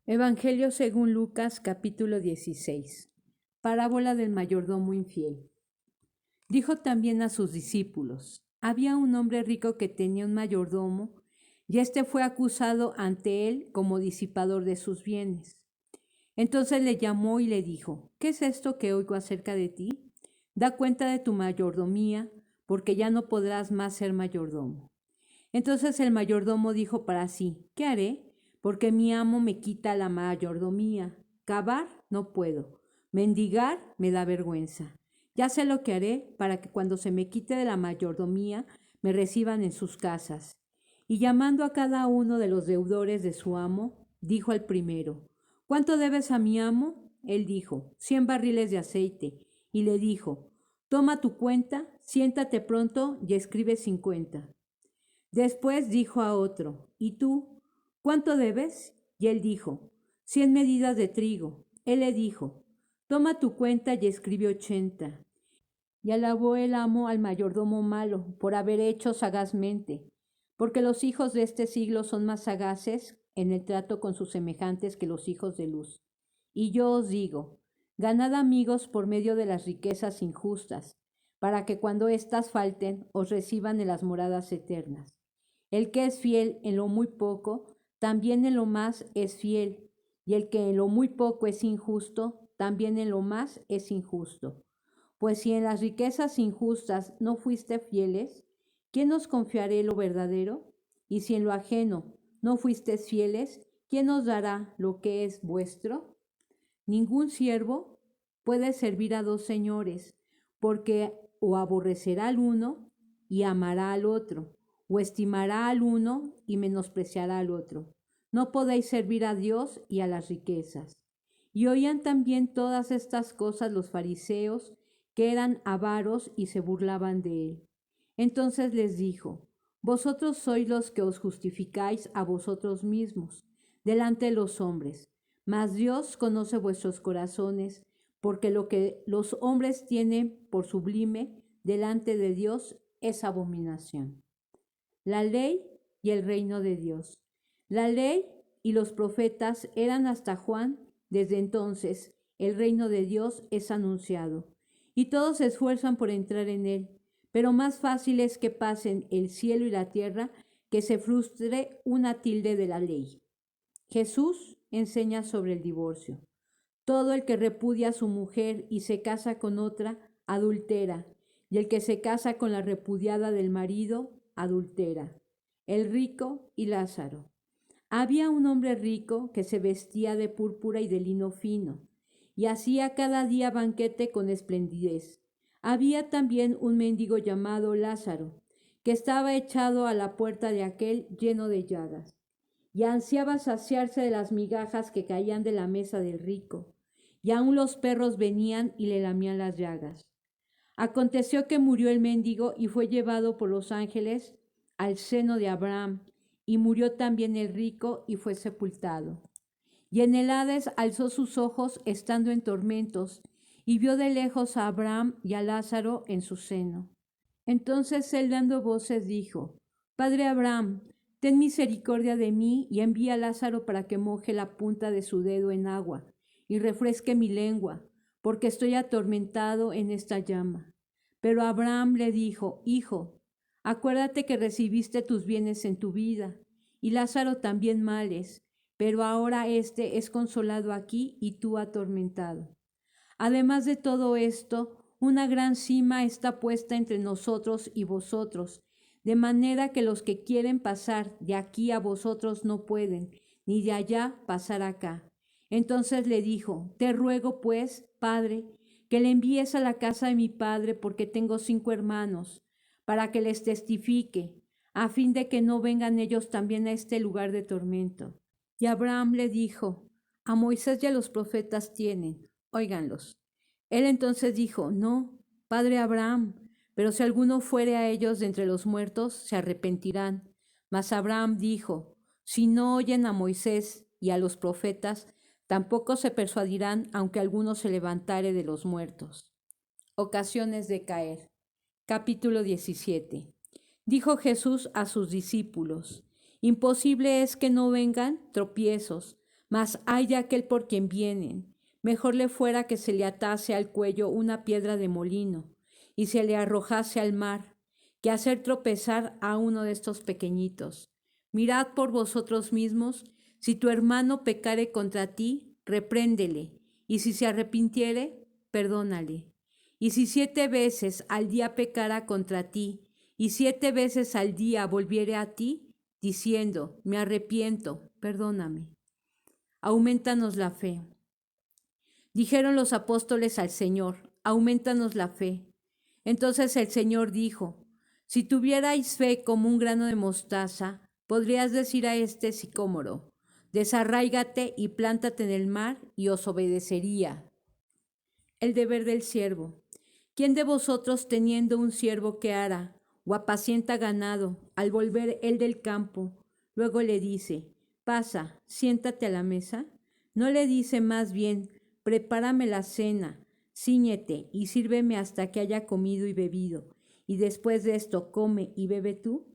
Evangelio según Lucas capítulo 16. Parábola del mayordomo infiel. Dijo también a sus discípulos: había un hombre rico que tenía un mayordomo, y éste fue acusado ante él como disipador de sus bienes. Entonces le llamó y le dijo: ¿qué es esto que oigo acerca de ti? Da cuenta de tu mayordomía, porque ya no podrás más ser mayordomo. Entonces el mayordomo dijo para sí: ¿qué haré? Porque mi amo me quita la mayordomía. Cavar no puedo. Mendigar me da vergüenza. Ya sé lo que haré para que cuando se me quite de la mayordomía me reciban en sus casas. Y llamando a cada uno de los deudores de su amo, dijo al primero: ¿cuánto debes a mi amo? Él dijo: 100 barriles de aceite. Y le dijo: toma tu cuenta, siéntate pronto y escribe 50. Después dijo a otro: ¿y tú, cuánto debes? Y él dijo: 100 medidas de trigo. Él le dijo: toma tu cuenta y escribe 80. Y alabó el amo al mayordomo malo por haber hecho sagazmente, porque los hijos de este siglo son más sagaces en el trato con sus semejantes que los hijos de luz. Y yo os digo: ganad amigos por medio de las riquezas injustas, para que cuando éstas falten os reciban en las moradas eternas. El que es fiel en lo muy poco, también en lo más es fiel, y el que en lo muy poco es injusto, también en lo más es injusto. Pues si en las riquezas injustas no fuiste fieles, ¿quién os confiaré lo verdadero? Y si en lo ajeno no fuisteis fieles, ¿quién os dará lo que es vuestro? Ningún siervo puede servir a dos señores, porque o aborrecerá al uno y amará al otro, o estimará al uno y menospreciará al otro. No podéis servir a Dios y a las riquezas. Y oían también todas estas cosas los fariseos, que eran avaros y se burlaban de él. Entonces les dijo: vosotros sois los que os justificáis a vosotros mismos delante de los hombres, mas Dios conoce vuestros corazones, porque lo que los hombres tienen por sublime delante de Dios es abominación. La ley y el reino de Dios. La ley y los profetas eran hasta Juan. Desde entonces el reino de Dios es anunciado, y todos se esfuerzan por entrar en él, pero más fácil es que pasen el cielo y la tierra que se frustre una tilde de la ley. Jesús enseña sobre el divorcio. Todo el que repudia a su mujer y se casa con otra, adultera, y el que se casa con la repudiada del marido, adultera. El rico y Lázaro. Había un hombre rico que se vestía de púrpura y de lino fino, y hacía cada día banquete con esplendidez. Había también un mendigo llamado Lázaro, que estaba echado a la puerta de aquel lleno de llagas, y ansiaba saciarse de las migajas que caían de la mesa del rico, y aun los perros venían y le lamían las llagas. Aconteció que murió el mendigo y fue llevado por los ángeles al seno de Abraham, y murió también el rico y fue sepultado. Y en el Hades alzó sus ojos estando en tormentos, y vio de lejos a Abraham y a Lázaro en su seno. Entonces él dando voces dijo: Padre Abraham, ten misericordia de mí y envía a Lázaro para que moje la punta de su dedo en agua y refresque mi lengua, porque estoy atormentado en esta llama. Pero Abraham le dijo: Hijo, acuérdate que recibiste tus bienes en tu vida, y Lázaro también males, pero ahora éste es consolado aquí y tú atormentado. Además de todo esto, una gran sima está puesta entre nosotros y vosotros, de manera que los que quieren pasar de aquí a vosotros no pueden, ni de allá pasar acá. Entonces le dijo: te ruego pues, Padre, que le envíes a la casa de mi padre, porque tengo 5 hermanos, para que les testifique, a fin de que no vengan ellos también a este lugar de tormento. Y Abraham le dijo: a Moisés y a los profetas tienen, óiganlos. Él entonces dijo: no, padre Abraham, pero si alguno fuere a ellos de entre los muertos, se arrepentirán. Mas Abraham dijo: si no oyen a Moisés y a los profetas, tampoco se persuadirán, aunque alguno se levantare de los muertos. Ocasiones de caer. Capítulo 17. Dijo Jesús a sus discípulos: imposible es que no vengan tropiezos, Mas ay de aquel por quien vienen. Mejor le fuera que se le atase al cuello una piedra de molino y se le arrojase al mar, que hacer tropezar a uno de estos pequeñitos. Mirad por vosotros mismos, si tu hermano pecare contra ti, repréndele, y si se arrepintiere, perdónale. Y si 7 veces al día pecara contra ti, y 7 veces al día volviere a ti, diciendo, me arrepiento, perdóname. Aumentanos la fe. Dijeron los apóstoles al Señor, aumentanos la fe. Entonces el Señor dijo, si tuvierais fe como un grano de mostaza, podrías decir a este sicómoro, desarráigate y plántate en el mar, y os obedecería. El deber del siervo. ¿Quién de vosotros, teniendo un siervo que ara o apacienta ganado, al volver él del campo, luego le dice, pasa, siéntate a la mesa? ¿No le dice más bien, prepárame la cena, cíñete y sírveme hasta que haya comido y bebido, y después de esto come y bebe tú?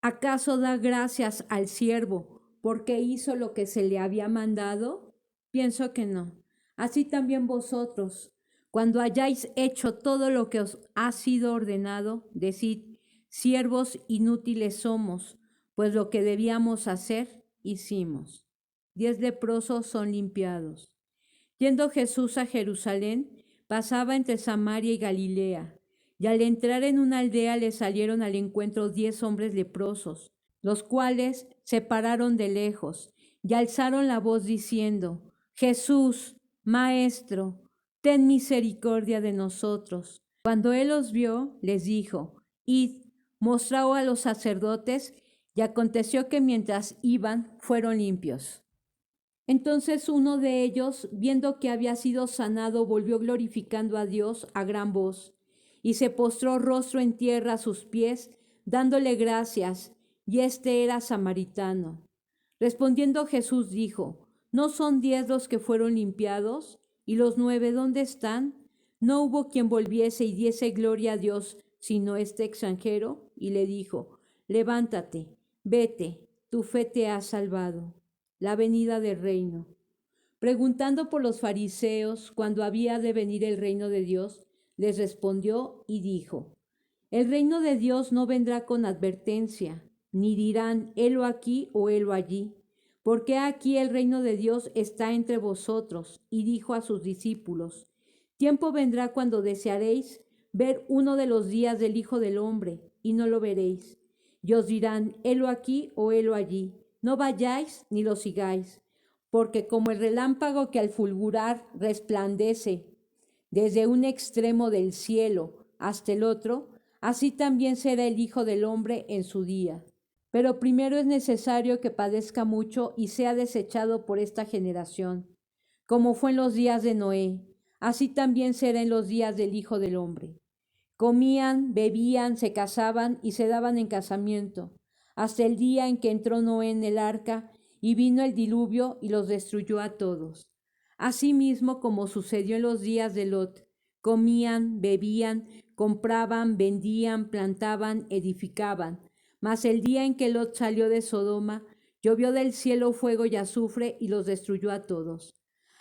¿Acaso da gracias al siervo porque hizo lo que se le había mandado? Pienso que no. Así también vosotros, cuando hayáis hecho todo lo que os ha sido ordenado, decid, siervos inútiles somos, pues lo que debíamos hacer, hicimos. 10 leprosos son limpiados. Yendo Jesús a Jerusalén, pasaba entre Samaria y Galilea, y al entrar en una aldea le salieron al encuentro 10 hombres leprosos, los cuales se pararon de lejos y alzaron la voz diciendo, Jesús, Maestro, ten misericordia de nosotros. Cuando él los vio, les dijo, id, mostraos a los sacerdotes, y aconteció que mientras iban, fueron limpios. Entonces uno de ellos, viendo que había sido sanado, volvió glorificando a Dios a gran voz, y se postró rostro en tierra a sus pies, dándole gracias, y este era samaritano. Respondiendo Jesús dijo, ¿no son 10 los que fueron limpiados? ¿Y los 9 dónde están? No hubo quien volviese y diese gloria a Dios, sino este extranjero, y le dijo, levántate, vete, tu fe te ha salvado. La venida del reino. Preguntando por los fariseos cuándo había de venir el reino de Dios, les respondió y dijo, el reino de Dios no vendrá con advertencia, ni dirán, helo aquí o helo allí, porque aquí el reino de Dios está entre vosotros, y dijo a sus discípulos, tiempo vendrá cuando desearéis ver uno de los días del Hijo del Hombre, y no lo veréis, y os dirán, helo aquí o helo allí. No vayáis ni lo sigáis, porque como el relámpago que al fulgurar resplandece desde un extremo del cielo hasta el otro, así también será el Hijo del Hombre en su día. Pero primero es necesario que padezca mucho y sea desechado por esta generación. Como fue en los días de Noé, así también será en los días del Hijo del Hombre. Comían, bebían, se casaban y se daban en casamiento, hasta el día en que entró Noé en el arca y vino el diluvio y los destruyó a todos. Asimismo, como sucedió en los días de Lot, comían, bebían, compraban, vendían, plantaban, edificaban. Mas el día en que Lot salió de Sodoma, llovió del cielo fuego y azufre y los destruyó a todos.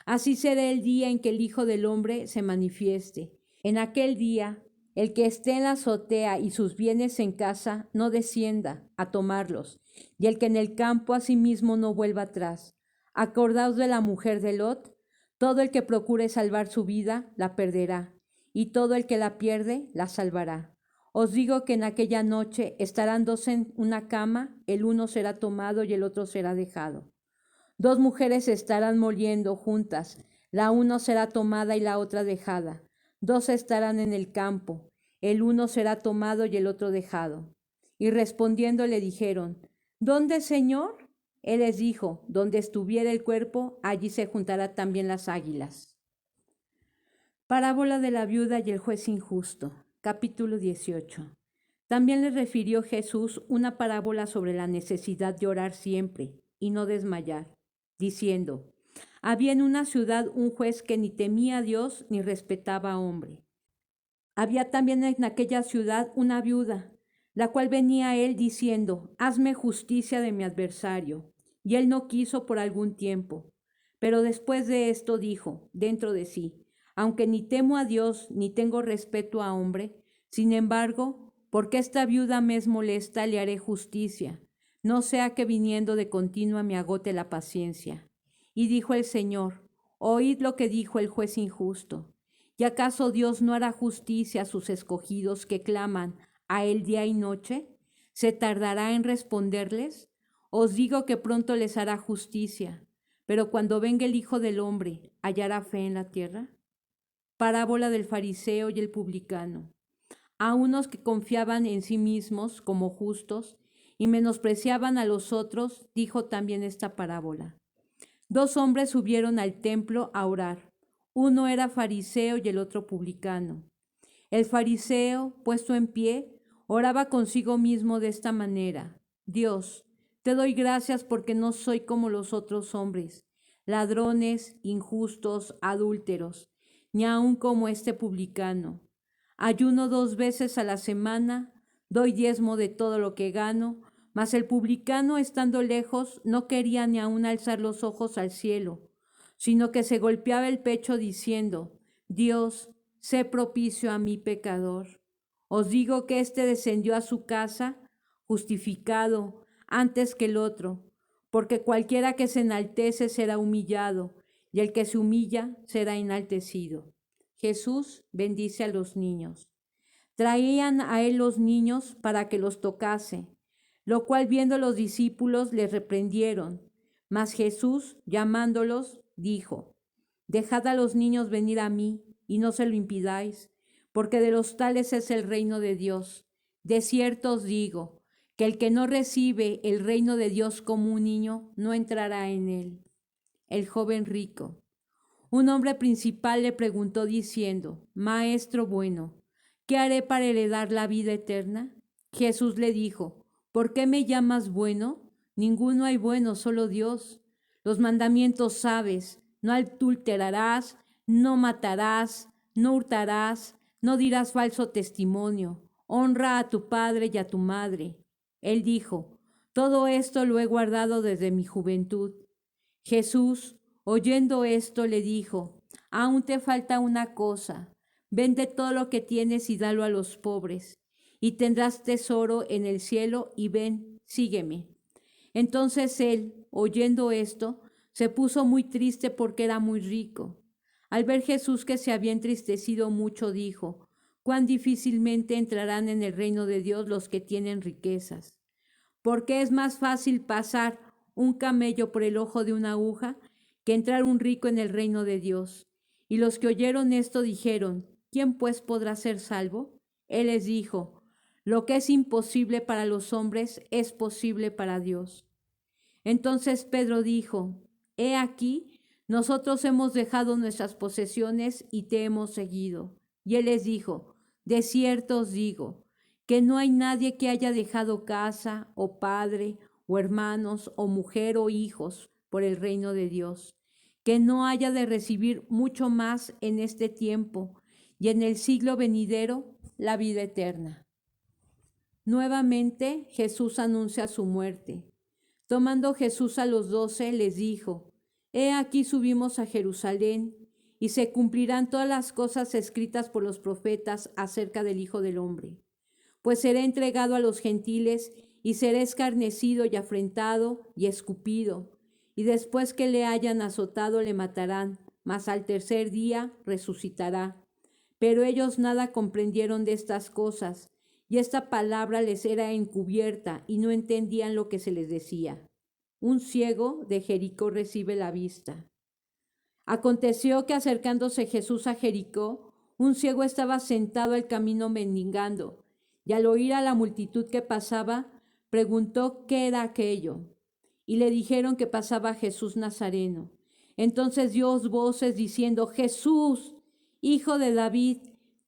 Así será el día en que el Hijo del Hombre se manifieste. En aquel día, el que esté en la azotea y sus bienes en casa, no descienda a tomarlos, y el que en el campo asimismo no vuelva atrás. Acordaos de la mujer de Lot, todo el que procure salvar su vida, la perderá, y todo el que la pierde, la salvará. Os digo que en aquella noche estarán 2 en una cama, el uno será tomado y el otro será dejado. 2 mujeres estarán moliendo juntas, la una será tomada y la otra dejada. 2 estarán en el campo, el uno será tomado y el otro dejado. Y respondiendo le dijeron, ¿dónde, Señor? Él les dijo, donde estuviera el cuerpo, allí se juntarán también las águilas. Parábola de la viuda y el juez injusto, capítulo 18. También le refirió Jesús una parábola sobre la necesidad de orar siempre y no desmayar, diciendo, había en una ciudad un juez que ni temía a Dios ni respetaba a hombre. Había también en aquella ciudad una viuda, la cual venía a él diciendo, hazme justicia de mi adversario. Y él no quiso por algún tiempo. Pero después de esto dijo, dentro de sí, aunque ni temo a Dios ni tengo respeto a hombre, sin embargo, porque esta viuda me es molesta, le haré justicia, no sea que viniendo de continua me agote la paciencia. Y dijo el Señor, oíd lo que dijo el juez injusto. ¿Y acaso Dios no hará justicia a sus escogidos que claman a él día y noche? ¿Se tardará en responderles? Os digo que pronto les hará justicia. Pero cuando venga el Hijo del Hombre, ¿hallará fe en la tierra? Parábola del fariseo y el publicano. A unos que confiaban en sí mismos como justos y menospreciaban a los otros, dijo también esta parábola. Dos hombres subieron al templo a orar. Uno era fariseo y el otro publicano. El fariseo, puesto en pie, oraba consigo mismo de esta manera. Dios, te doy gracias porque no soy como los otros hombres, ladrones, injustos, adúlteros, ni aun como este publicano. Ayuno 2 veces a la semana, doy diezmo de todo lo que gano, mas el publicano, estando lejos, no quería ni aun alzar los ojos al cielo, sino que se golpeaba el pecho diciendo, Dios, sé propicio a mi pecador. Os digo que éste descendió a su casa justificado antes que el otro, porque cualquiera que se enaltece será humillado, y el que se humilla será enaltecido. Jesús bendice a los niños. Traían a él los niños para que los tocase, lo cual viendo los discípulos les reprendieron. Mas Jesús, llamándolos, dijo, dejad a los niños venir a mí, y no se lo impidáis, porque de los tales es el reino de Dios. De cierto os digo, que el que no recibe el reino de Dios como un niño, no entrará en él. El joven rico. Un hombre principal le preguntó diciendo, Maestro bueno, ¿qué haré para heredar la vida eterna? Jesús le dijo, ¿por qué me llamas bueno? Ninguno hay bueno, solo Dios. Los mandamientos sabes, no adulterarás, no matarás, no hurtarás, no dirás falso testimonio, honra a tu padre y a tu madre. Él dijo, todo esto lo he guardado desde mi juventud. Jesús, oyendo esto, le dijo, aún te falta una cosa, vende todo lo que tienes y dalo a los pobres, y tendrás tesoro en el cielo, y ven, sígueme. Entonces él, oyendo esto, se puso muy triste porque era muy rico. Al ver Jesús que se había entristecido mucho, dijo, cuán difícilmente entrarán en el reino de Dios los que tienen riquezas. Porque es más fácil pasar un camello por el ojo de una aguja que entrar un rico en el reino de Dios. Y los que oyeron esto dijeron, ¿quién pues podrá ser salvo? Él les dijo, lo que es imposible para los hombres es posible para Dios. Entonces Pedro dijo, he aquí, nosotros hemos dejado nuestras posesiones y te hemos seguido. Y él les dijo, de cierto os digo, que no hay nadie que haya dejado casa, o padre, o hermanos, o mujer, o hijos, por el reino de Dios, que no haya de recibir mucho más en este tiempo, y en el siglo venidero, la vida eterna. Nuevamente Jesús anuncia su muerte. Tomando Jesús a los 12, les dijo, he aquí subimos a Jerusalén, y se cumplirán todas las cosas escritas por los profetas acerca del Hijo del Hombre. Pues será entregado a los gentiles, y será escarnecido y afrentado y escupido, y después que le hayan azotado le matarán, mas al tercer día resucitará. Pero ellos nada comprendieron de estas cosas, y esta palabra les era encubierta, y no entendían lo que se les decía. Un ciego de Jericó recibe la vista. Aconteció que acercándose Jesús a Jericó, un ciego estaba sentado al camino mendigando, y al oír a la multitud que pasaba, preguntó qué era aquello. Y le dijeron que pasaba Jesús Nazareno. Entonces dio voces diciendo, Jesús, Hijo de David,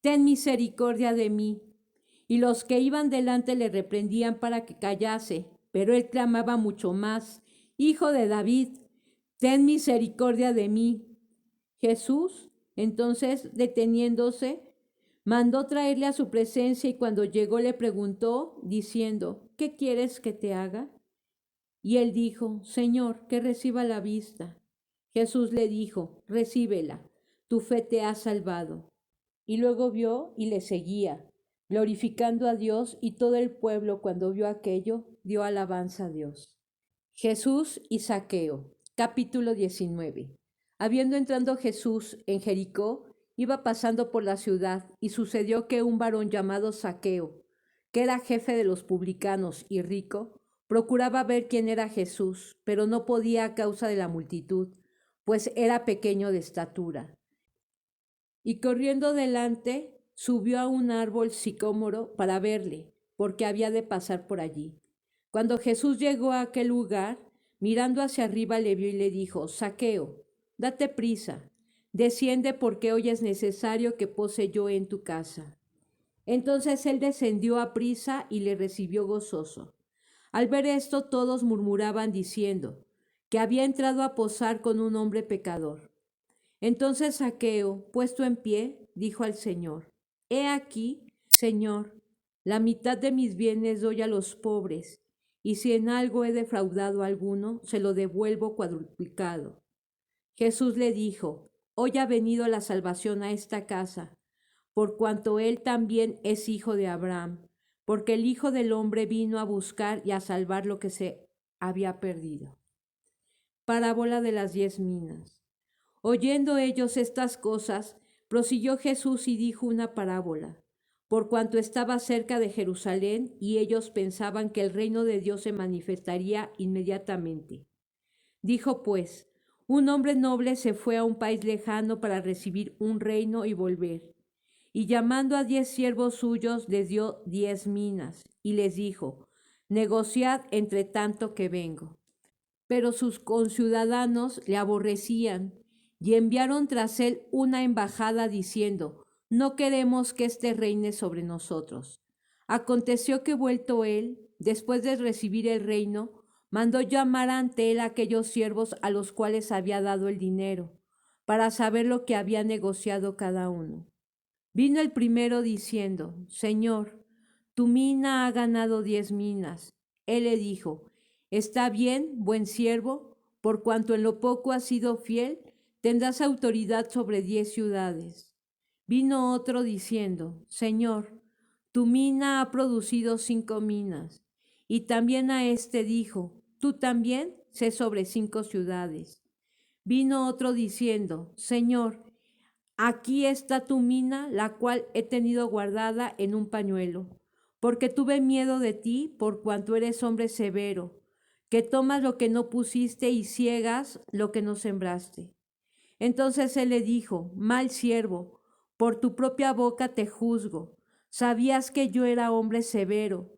ten misericordia de mí. Y los que iban delante le reprendían para que callase, pero él clamaba mucho más, Hijo de David, ten misericordia de mí. Jesús, entonces, deteniéndose, mandó traerle a su presencia, y cuando llegó le preguntó, diciendo, ¿qué quieres que te haga? Y él dijo, Señor, que reciba la vista. Jesús le dijo, recíbela, tu fe te ha salvado. Y luego vio y le seguía, glorificando a Dios, y todo el pueblo, cuando vio aquello, dio alabanza a Dios. Jesús y Zaqueo. Capítulo 19. Habiendo entrado Jesús en Jericó, iba pasando por la ciudad, y sucedió que un varón llamado Zaqueo, que era jefe de los publicanos y rico, procuraba ver quién era Jesús, pero no podía a causa de la multitud, pues era pequeño de estatura. Y corriendo delante, subió a un árbol sicómoro para verle, porque había de pasar por allí. Cuando Jesús llegó a aquel lugar, mirando hacia arriba le vio y le dijo, Zaqueo, date prisa, desciende porque hoy es necesario que pose yo en tu casa. Entonces él descendió a prisa y le recibió gozoso. Al ver esto todos murmuraban diciendo, que había entrado a posar con un hombre pecador. Entonces Zaqueo, puesto en pie, dijo al Señor, He aquí, Señor, la mitad de mis bienes doy a los pobres, y si en algo he defraudado a alguno, se lo devuelvo cuadruplicado. Jesús le dijo, Hoy ha venido la salvación a esta casa, por cuanto él también es hijo de Abraham, porque el Hijo del Hombre vino a buscar y a salvar lo que se había perdido. Parábola de las 10 minas. Oyendo ellos estas cosas, prosiguió Jesús y dijo una parábola, por cuanto estaba cerca de Jerusalén y ellos pensaban que el reino de Dios se manifestaría inmediatamente. Dijo pues, un hombre noble se fue a un país lejano para recibir un reino y volver. Y llamando a 10 siervos suyos, les dio 10 minas, y les dijo, negociad entre tanto que vengo. Pero sus conciudadanos le aborrecían, y enviaron tras él una embajada diciendo, no queremos que éste reine sobre nosotros. Aconteció que vuelto él, después de recibir el reino, mandó llamar ante él a aquellos siervos a los cuales había dado el dinero, para saber lo que había negociado cada uno. Vino el primero diciendo, Señor, tu mina ha ganado 10 minas. Él le dijo, está bien, buen siervo, por cuanto en lo poco has sido fiel, tendrás autoridad sobre 10 ciudades. Vino otro diciendo, Señor, tu mina ha producido 5 minas. Y también a este dijo, tú también sé sobre 5 ciudades. Vino otro diciendo, Señor, aquí está tu mina, la cual he tenido guardada en un pañuelo, porque tuve miedo de ti, por cuanto eres hombre severo, que tomas lo que no pusiste y ciegas lo que no sembraste. Entonces él le dijo, mal siervo, por tu propia boca te juzgo. Sabías que yo era hombre severo,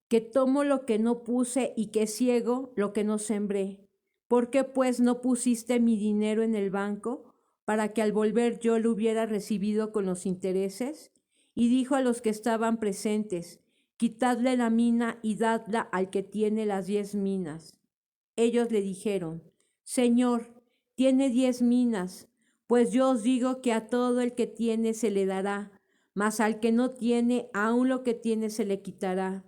que tomo lo que no puse y que ciego lo que no sembré. ¿Por qué pues no pusiste mi dinero en el banco, para que al volver yo lo hubiera recibido con los intereses? Y dijo a los que estaban presentes, quitadle la mina y dadla al que tiene las 10 minas. Ellos le dijeron, Señor, tiene 10 minas, pues yo os digo que a todo el que tiene se le dará, mas al que no tiene, aun lo que tiene se le quitará.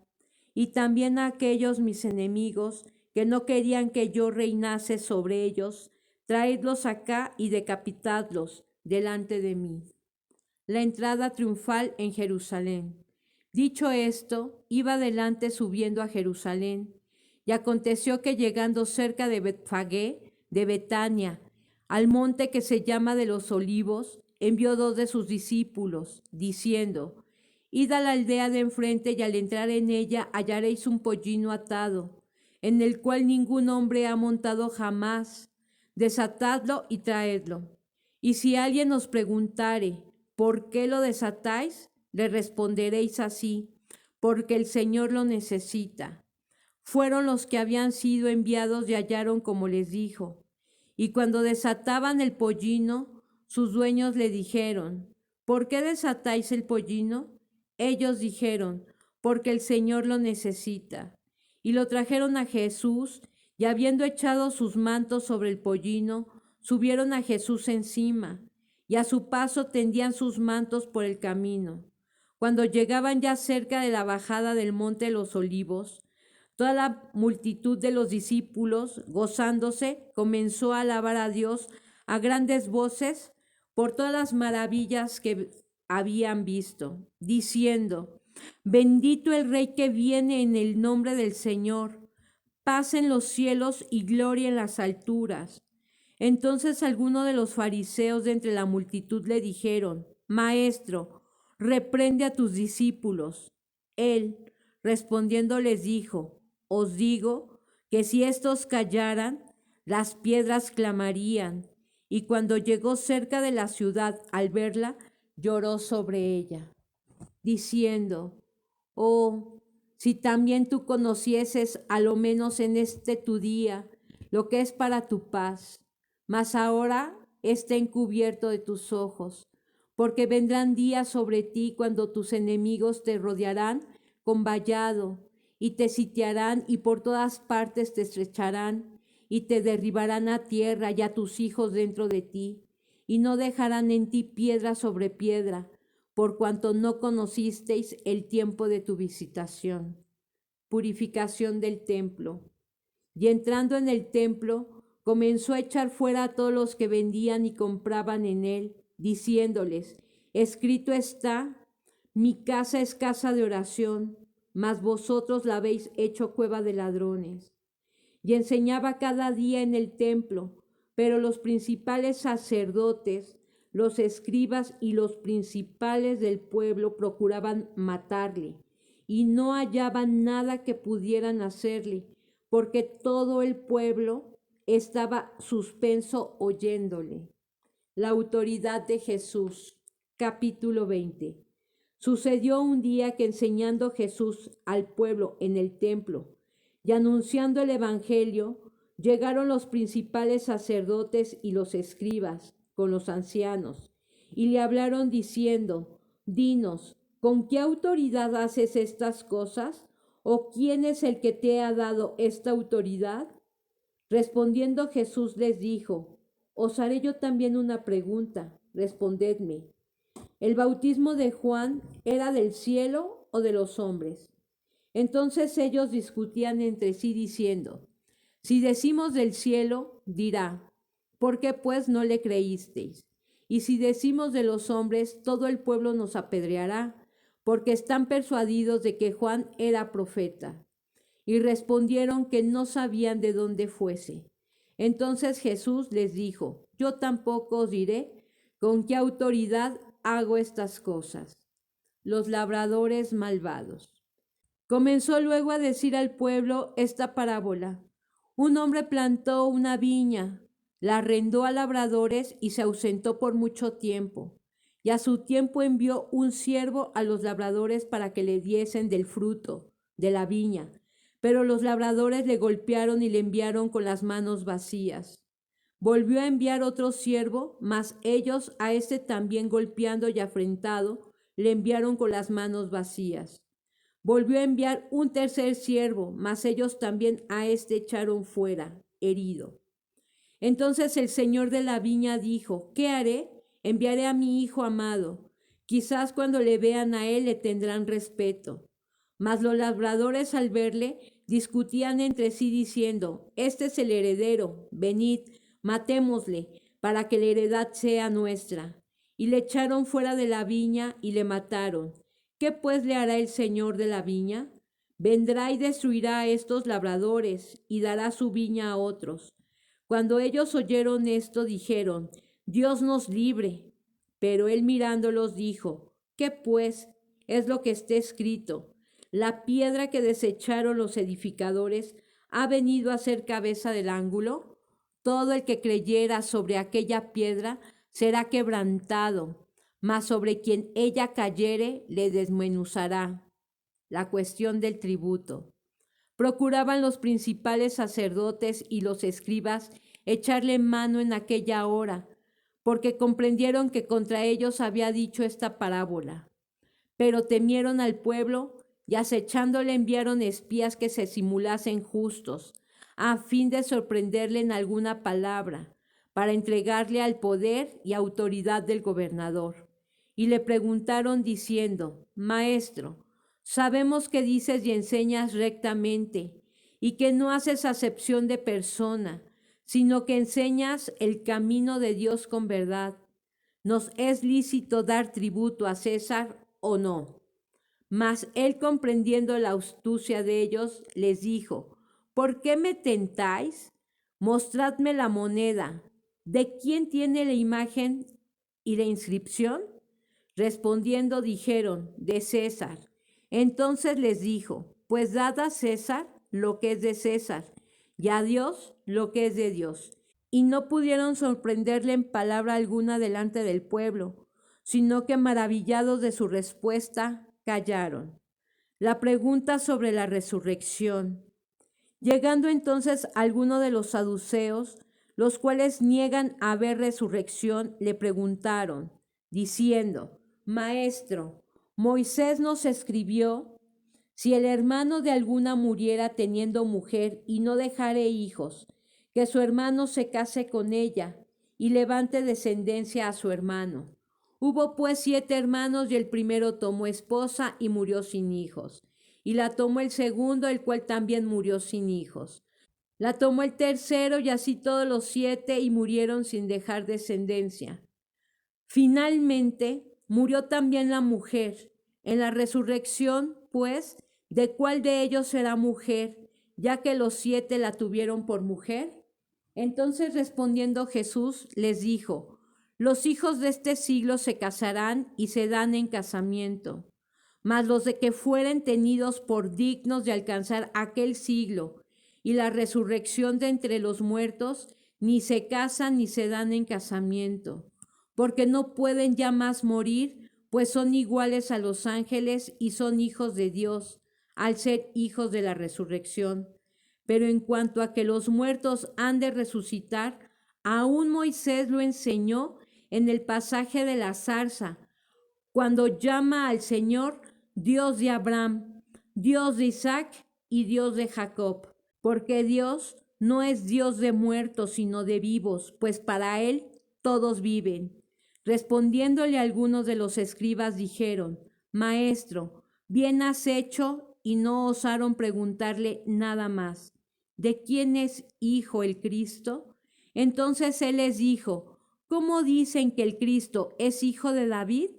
Y también a aquellos mis enemigos que no querían que yo reinase sobre ellos, traedlos acá y decapitadlos delante de mí. La entrada triunfal en Jerusalén. Dicho esto, iba adelante subiendo a Jerusalén, y aconteció que llegando cerca de Betfagé, de Betania, al monte que se llama de los Olivos, envió 2 de sus discípulos, diciendo, Id a la aldea de enfrente y al entrar en ella hallaréis un pollino atado, en el cual ningún hombre ha montado jamás. Desatadlo y traedlo. Y si alguien os preguntare, ¿por qué lo desatáis? Le responderéis así, porque el Señor lo necesita. Fueron los que habían sido enviados y hallaron como les dijo. Y cuando desataban el pollino, sus dueños le dijeron, ¿por qué desatáis el pollino? Ellos dijeron, porque el Señor lo necesita. Y lo trajeron a Jesús, y habiendo echado sus mantos sobre el pollino, subieron a Jesús encima, y a su paso tendían sus mantos por el camino. Cuando llegaban ya cerca de la bajada del monte de los Olivos, Toda la multitud de los discípulos, gozándose, comenzó a alabar a Dios a grandes voces por todas las maravillas que habían visto, diciendo: Bendito el Rey que viene en el nombre del Señor, paz en los cielos y gloria en las alturas. Entonces algunos de los fariseos de entre la multitud le dijeron: Maestro, reprende a tus discípulos. Él, respondiendo, les dijo: Os digo que si éstos callaran, las piedras clamarían. Y cuando llegó cerca de la ciudad, al verla, lloró sobre ella, diciendo: Oh, si también tú conocieses, a lo menos en este tu día, lo que es para tu paz, mas ahora está encubierto de tus ojos, porque vendrán días sobre ti cuando tus enemigos te rodearán con vallado, y te sitiarán y por todas partes te estrecharán, y te derribarán a tierra y a tus hijos dentro de ti, y no dejarán en ti piedra sobre piedra, por cuanto no conocisteis el tiempo de tu visitación. Purificación del templo. Y entrando en el templo, comenzó a echar fuera a todos los que vendían y compraban en él, diciéndoles: Escrito está, mi casa es casa de oración, mas vosotros la habéis hecho cueva de ladrones. Y enseñaba cada día en el templo, pero los principales sacerdotes, los escribas y los principales del pueblo procuraban matarle, y no hallaban nada que pudieran hacerle, porque todo el pueblo estaba suspenso oyéndole. La autoridad de Jesús. Capítulo 20. Sucedió un día que, enseñando Jesús al pueblo en el templo y anunciando el evangelio, llegaron los principales sacerdotes y los escribas con los ancianos, y le hablaron diciendo: Dinos, ¿con qué autoridad haces estas cosas? ¿O quién es el que te ha dado esta autoridad? Respondiendo Jesús les dijo: Os haré yo también una pregunta, respondedme. ¿El bautismo de Juan era del cielo o de los hombres? Entonces ellos discutían entre sí diciendo: Si decimos del cielo, dirá: ¿por qué pues no le creísteis? Y si decimos de los hombres, todo el pueblo nos apedreará, porque están persuadidos de que Juan era profeta. Y respondieron que no sabían de dónde fuese. Entonces Jesús les dijo: Yo tampoco os diré con qué autoridad hago estas cosas. Los labradores malvados. Comenzó luego a decir al pueblo esta parábola: Un hombre plantó una viña, la arrendó a labradores y se ausentó por mucho tiempo. Y a su tiempo envió un siervo a los labradores para que le diesen del fruto de la viña. Pero los labradores le golpearon y le enviaron con las manos vacías. Volvió a enviar otro siervo, mas ellos a este también golpeando y afrentado, le enviaron con las manos vacías. Volvió a enviar un tercer siervo, mas ellos también a este echaron fuera, herido. Entonces el señor de la viña dijo: ¿Qué haré? Enviaré a mi hijo amado. Quizás cuando le vean a él le tendrán respeto. Mas los labradores al verle discutían entre sí diciendo: Este es el heredero, venid, matémosle, para que la heredad sea nuestra. Y le echaron fuera de la viña y le mataron. ¿Qué pues le hará el señor de la viña? Vendrá y destruirá a estos labradores y dará su viña a otros. Cuando ellos oyeron esto, dijeron: Dios nos libre. Pero él mirándolos dijo: ¿Qué pues es lo que está escrito? La piedra que desecharon los edificadores ha venido a ser cabeza del ángulo. Todo el que creyera sobre aquella piedra será quebrantado, mas sobre quien ella cayere le desmenuzará. La cuestión del tributo. Procuraban los principales sacerdotes y los escribas echarle mano en aquella hora, porque comprendieron que contra ellos había dicho esta parábola. Pero temieron al pueblo y acechándole enviaron espías que se simulasen justos, a fin de sorprenderle en alguna palabra, para entregarle al poder y autoridad del gobernador. Y le preguntaron diciendo: Maestro, sabemos que dices y enseñas rectamente, y que no haces acepción de persona, sino que enseñas el camino de Dios con verdad. ¿Nos es lícito dar tributo a César o no? Mas él, comprendiendo la astucia de ellos, les dijo: ¿Por qué me tentáis? Mostradme la moneda. ¿De quién tiene la imagen y la inscripción? Respondiendo dijeron: de César. Entonces les dijo: pues dad a César lo que es de César, y a Dios lo que es de Dios. Y no pudieron sorprenderle en palabra alguna delante del pueblo, sino que, maravillados de su respuesta, callaron. La pregunta sobre la resurrección. Llegando entonces algunos de los saduceos, los cuales niegan haber resurrección, le preguntaron, diciendo: Maestro, Moisés nos escribió: si el hermano de alguna muriera teniendo mujer y no dejare hijos, que su hermano se case con ella y levante descendencia a su hermano. Hubo pues 7 hermanos, y el primero tomó esposa y murió sin hijos. Y la tomó el segundo, el cual también murió sin hijos. La tomó el tercero, y así todos los 7, y murieron sin dejar descendencia. Finalmente murió también la mujer. En la resurrección, pues, ¿de cuál de ellos será mujer, ya que los 7 la tuvieron por mujer? Entonces, respondiendo Jesús, les dijo: los hijos de este siglo se casarán y se dan en casamiento, mas los de que fueren tenidos por dignos de alcanzar aquel siglo y la resurrección de entre los muertos, ni se casan ni se dan en casamiento, porque no pueden ya más morir, pues son iguales a los ángeles y son hijos de Dios, al ser hijos de la resurrección. Pero en cuanto a que los muertos han de resucitar, aún Moisés lo enseñó en el pasaje de la zarza, cuando llama al Señor Dios de Abraham, Dios de Isaac y Dios de Jacob, porque Dios no es Dios de muertos, sino de vivos, pues para Él todos viven. Respondiéndole algunos de los escribas dijeron: Maestro, bien has hecho, y no osaron preguntarle nada más. ¿De quién es hijo el Cristo? Entonces él les dijo: ¿cómo dicen que el Cristo es hijo de David?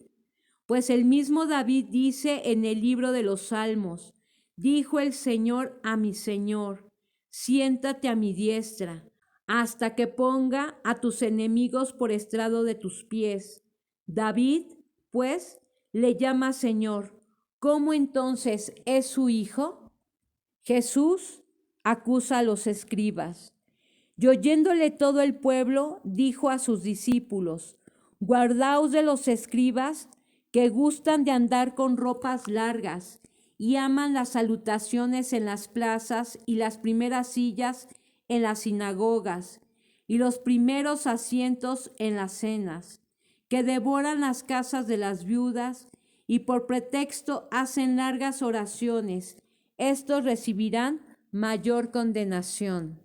Pues el mismo David dice en el libro de los Salmos: dijo el Señor a mi Señor: siéntate a mi diestra, hasta que ponga a tus enemigos por estrado de tus pies. David, pues, le llama Señor. ¿Cómo entonces es su hijo? Jesús acusa a los escribas. Y oyéndole todo el pueblo, dijo a sus discípulos: guardaos de los escribas, que gustan de andar con ropas largas y aman las salutaciones en las plazas y las primeras sillas en las sinagogas y los primeros asientos en las cenas, que devoran las casas de las viudas y por pretexto hacen largas oraciones. Estos recibirán mayor condenación.